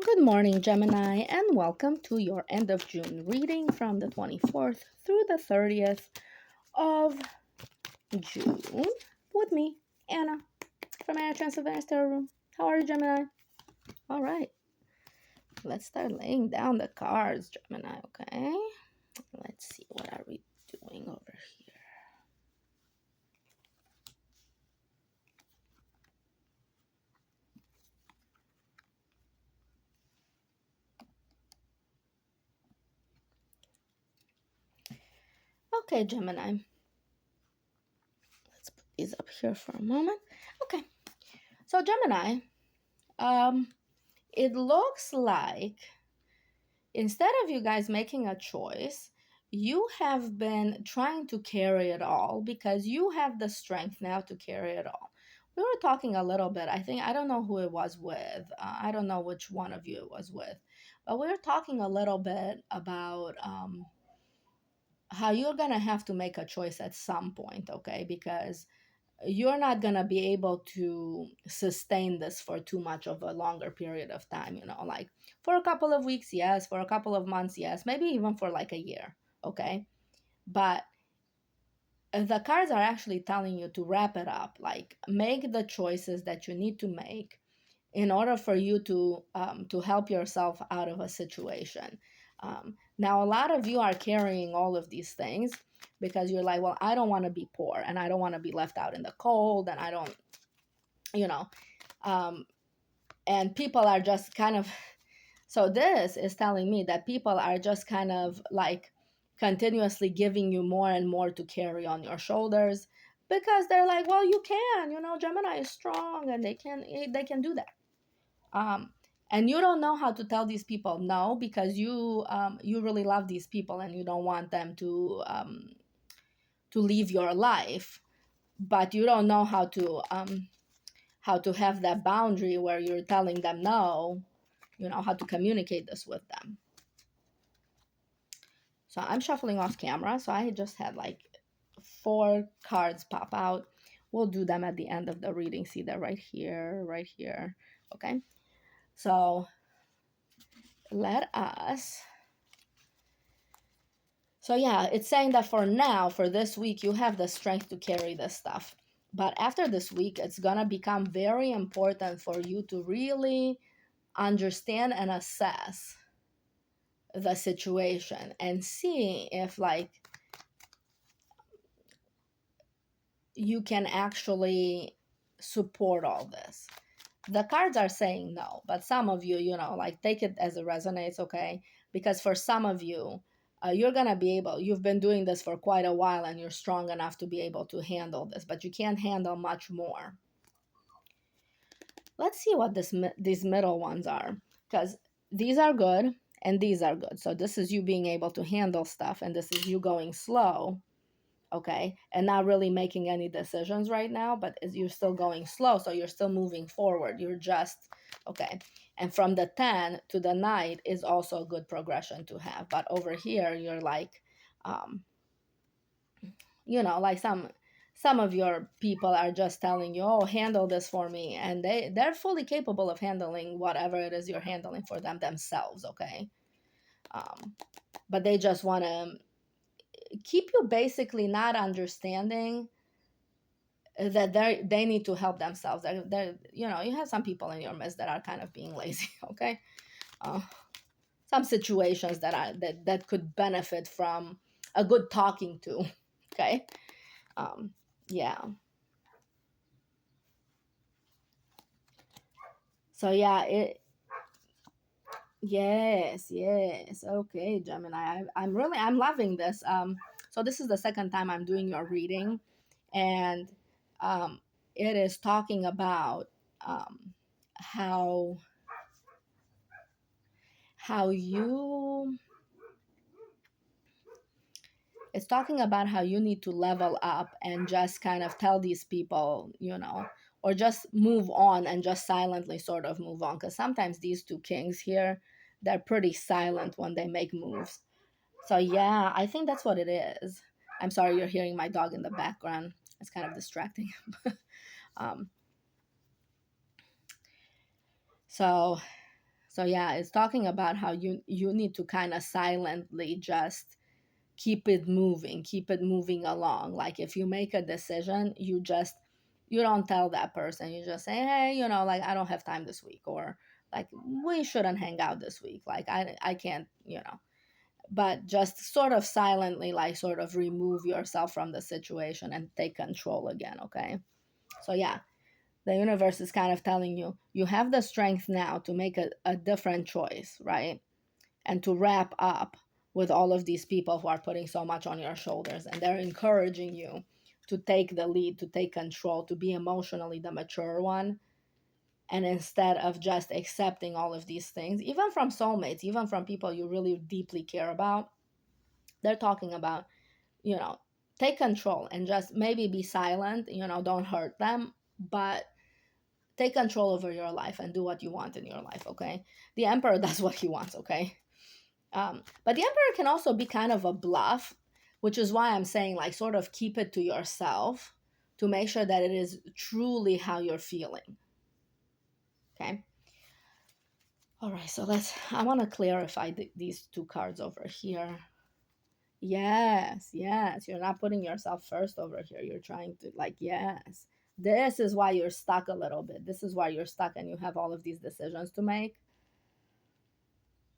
Good morning, Gemini, and welcome to your end of June reading from the 24th through the 30th of June with me, Anna, from Anna Transylvania's Tarot Room. How are you, Gemini? All right, let's start laying down the cards, Gemini, okay? Let's see, what are we doing over here? Okay, Gemini. Let's put these up here for a moment. Okay, so Gemini, it looks like instead of you guys making a choice, you have been trying to carry it all because you have the strength now to carry it all. We were talking a little bit, I don't know who it was with. I don't know which one of you it was with, but we were talking a little bit about how you're going to have to make a choice at some point, okay? Because you're not going to be able to sustain this for too much of a longer period of time, like for a couple of weeks, yes, for a couple of months, yes, maybe even for like a year, okay? But the cards are actually telling you to wrap it up, like make the choices that you need to make in order for you to help yourself out of a situation. Now, a lot of you are carrying all of these things because you're like, well, I don't want to be poor and I don't want to be left out in the cold and I don't, you know, um, and people are just kind of, so this is telling me that people are just kind of like continuously giving you more and more to carry on your shoulders because they're like, well, you can, Gemini is strong and they can do that. um, and you don't know how to tell these people no because you really love these people and you don't want them to leave your life, but you don't know how to have that boundary where you're telling them no, how to communicate this with them. So I'm shuffling off camera, so I just had like 4 cards pop out. We'll do them at the end of the reading. See that right here. Okay, so let us. So yeah, it's saying that for now, for this week, you have the strength to carry this stuff. But after this week, it's going to become very important for you to really understand and assess the situation and see if like you can actually support all this. The cards are saying no, but some of you, like take it as it resonates, okay? Because for some of you, you're going to be able, you've been doing this for quite a while and you're strong enough to be able to handle this, but you can't handle much more. Let's see what these middle ones are, because these are good and these are good. So this is you being able to handle stuff and this is you going slow, okay, and not really making any decisions right now, but you're still going slow, so you're still moving forward. You're just okay. And from the 10 to the Knight is also a good progression to have. But over here, you're like, like some of your people are just telling you, oh, handle this for me, and they're fully capable of handling whatever it is you're handling for them themselves, okay. But they just want to keep you basically not understanding that they need to help themselves. They're you have some people in your midst that are kind of being lazy, okay. Some situations that could benefit from a good talking to, okay. Yeah, so yeah, yes, okay, Gemini, I'm loving this. So this is the second time I'm doing your reading, and um it is talking about how you it's talking about how you need to level up and just kind of tell these people, or just move on and just silently sort of move on, because sometimes these 2 kings here, they're pretty silent when they make moves. So yeah, I think that's what it is. I'm sorry you're hearing my dog in the background. It's kind of distracting. um, so So yeah, it's talking about how you need to kind of silently just keep it moving along. Like if you make a decision, you don't tell that person. You just say, hey, like I don't have time this week, or like we shouldn't hang out this week. Like I can't, but just sort of silently, like sort of remove yourself from the situation and take control again. Okay. So yeah, the universe is kind of telling you you have the strength now to make a different choice, right? And to wrap up with all of these people who are putting so much on your shoulders, and they're encouraging you to take the lead, to take control, to be emotionally the mature one. And instead of just accepting all of these things, even from soulmates, even from people you really deeply care about, they're talking about, you know, take control and just maybe be silent, don't hurt them, but take control over your life and do what you want in your life, okay? The emperor does what he wants, okay? But the emperor can also be kind of a bluff, which is why I'm saying, like, sort of keep it to yourself to make sure that it is truly how you're feeling. Okay. All right. So I want to clarify these two cards over here. Yes. Yes. You're not putting yourself first over here. You're trying to, like, yes. This is why you're stuck a little bit. This is why you're stuck and you have all of these decisions to make.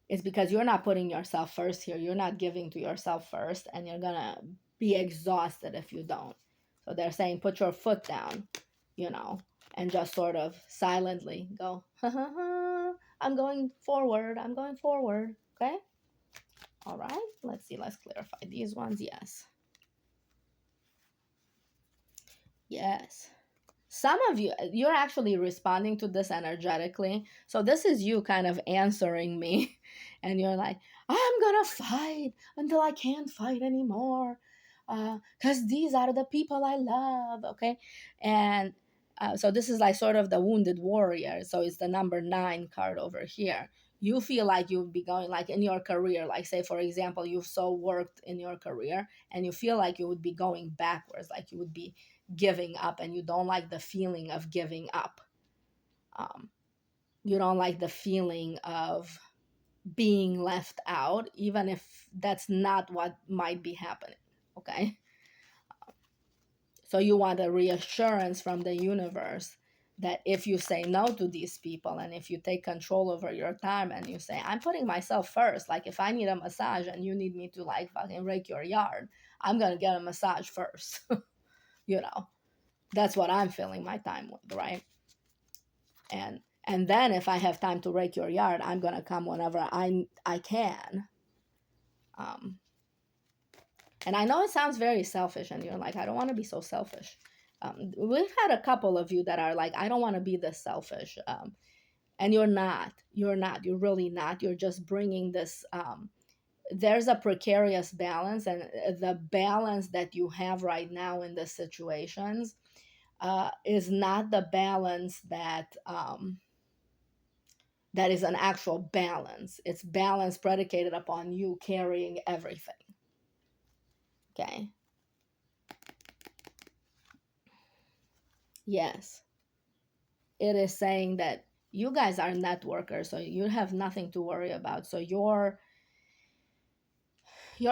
It's because you're not putting yourself first here. You're not giving to yourself first, and you're gonna be exhausted if you don't. So they're saying put your foot down, and just sort of silently go, ha ha ha, I'm going forward. I'm going forward. Okay? All right. Let's see. Let's clarify these ones. Yes. Yes. Some of you're actually responding to this energetically. So this is you kind of answering me, and you're like, I'm gonna fight until I can't fight anymore, because these are the people I love. Okay. And so this is like sort of the wounded warrior. So it's the number 9 card over here. You feel like you would be going, like, in your career, like, say for example, you've so worked in your career and you feel like you would be going backwards, like you would be giving up, and you don't like the feeling of giving up. um, you don't like the feeling of being left out, even if that's not what might be happening. Okay. So you want a reassurance from the universe that if you say no to these people, and if you take control over your time and you say, I'm putting myself first, like if I need a massage and you need me to, like, fucking rake your yard, I'm gonna get a massage first. you know that's what I'm filling my time with, right? And then if I have time to rake your yard, I'm gonna come whenever I can. um and I know it sounds very selfish, and you're like, I don't want to be so selfish. We've had a couple of you that are like, I don't want to be this selfish. And you're really not. You're just bringing this, there's a precarious balance, and the balance that you have right now in the situations is not the balance that is an actual balance. It's balance predicated upon you carrying everything. Okay. Yes. It is saying that you guys are networkers, so you have nothing to worry about. So your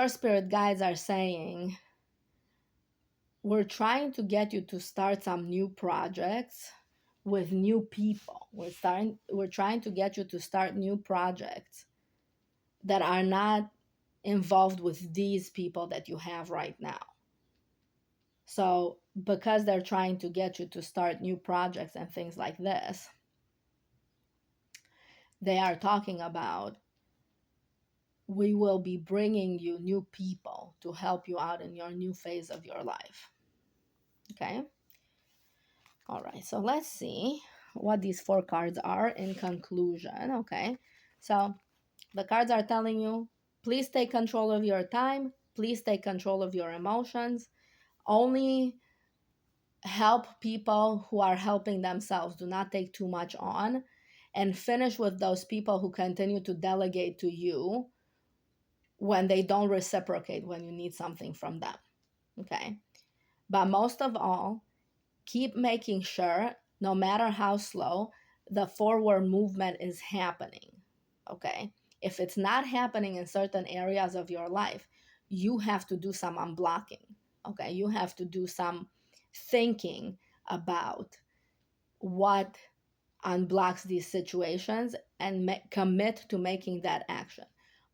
spirit guides are saying, we're trying to get you to start some new projects with new people. We're trying to get you to start new projects that are not involved with these people that you have right now. So because they're trying to get you to start new projects and things like this, they are talking about, we will be bringing you new people to help you out in your new phase of your life. Okay. All right. So let's see what these 4 cards are in conclusion. Okay. So the cards are telling you, please take control of your time. Please take control of your emotions. Only help people who are helping themselves. Do not take too much on, and finish with those people who continue to delegate to you when they don't reciprocate when you need something from them. Okay. But most of all, keep making sure, no matter how slow, the forward movement is happening. Okay. If it's not happening in certain areas of your life, you have to do some unblocking. Okay. You have to do some thinking about what unblocks these situations and commit to making that action.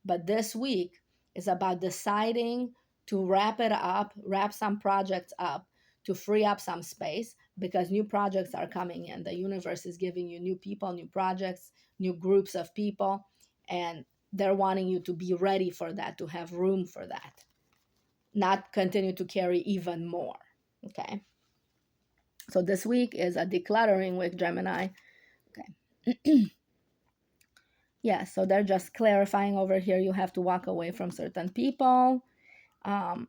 But this week is about deciding to wrap it up, wrap some projects up to free up some space because new projects are coming in. The universe is giving you new people, new projects, new groups of people, and they're wanting you to be ready for that, to have room for that, not continue to carry even more. Okay. So this week is a decluttering week, Gemini. Okay. Yeah, so they're just clarifying over here. You have to walk away from certain people. Um,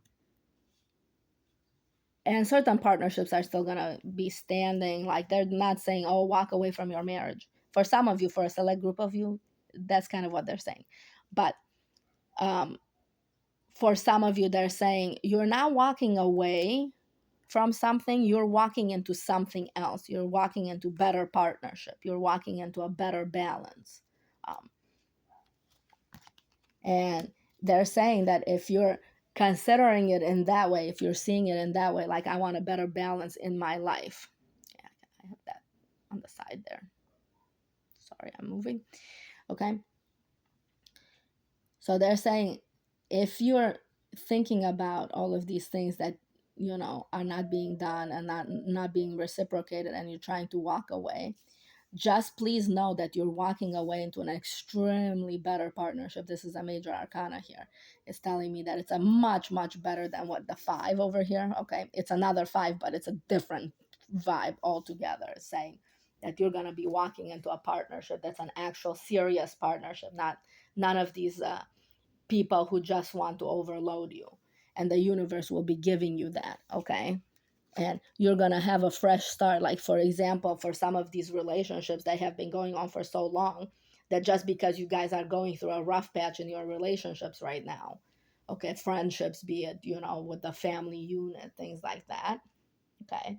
and certain partnerships are still going to be standing. Like they're not saying, oh, walk away from your marriage. For some of you, for a select group of you, that's kind of what they're saying. But um, for some of you, they're saying you're not walking away from something, you're walking into something else. You're walking into better partnership. You're walking into a better balance. Um, And they're saying that if you're considering it in that way, if you're seeing it in that way, like I want a better balance in my life. Yeah, I have that on the side there. Sorry, I'm moving. Okay. So they're saying if you're thinking about all of these things that are not being done and not being reciprocated and you're trying to walk away, just please know that you're walking away into an extremely better partnership. This is a major arcana here. It's telling me that it's a much, much better than what the five over here. Okay. It's another five, but it's a different vibe altogether. It's saying that you're going to be walking into a partnership that's an actual serious partnership, not none of these people who just want to overload you. And the universe will be giving you that. Okay. And you're going to have a fresh start. Like, for example, for some of these relationships that have been going on for so long, that just because you guys are going through a rough patch in your relationships right now, okay, friendships, be it, with the family unit, things like that, okay,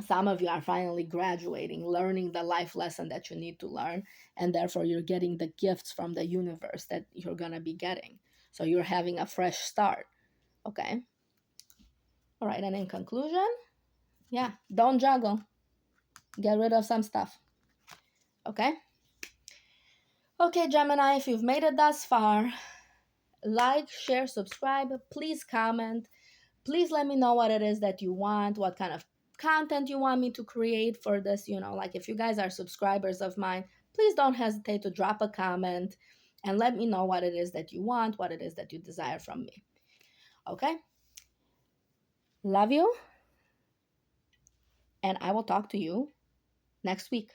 some of you are finally graduating, learning the life lesson that you need to learn, and therefore you're getting the gifts from the universe that you're going to be getting. So you're having a fresh start, okay? All right, and in conclusion, yeah, don't juggle. Get rid of some stuff. Okay? Okay, Gemini, if you've made it thus far, like, share, subscribe. Please comment. Please let me know what it is that you want, what kind of content you want me to create for this. Like if you guys are subscribers of mine, please don't hesitate to drop a comment and let me know what it is that you want, what it is that you desire from me. Okay? Love you. And I will talk to you next week.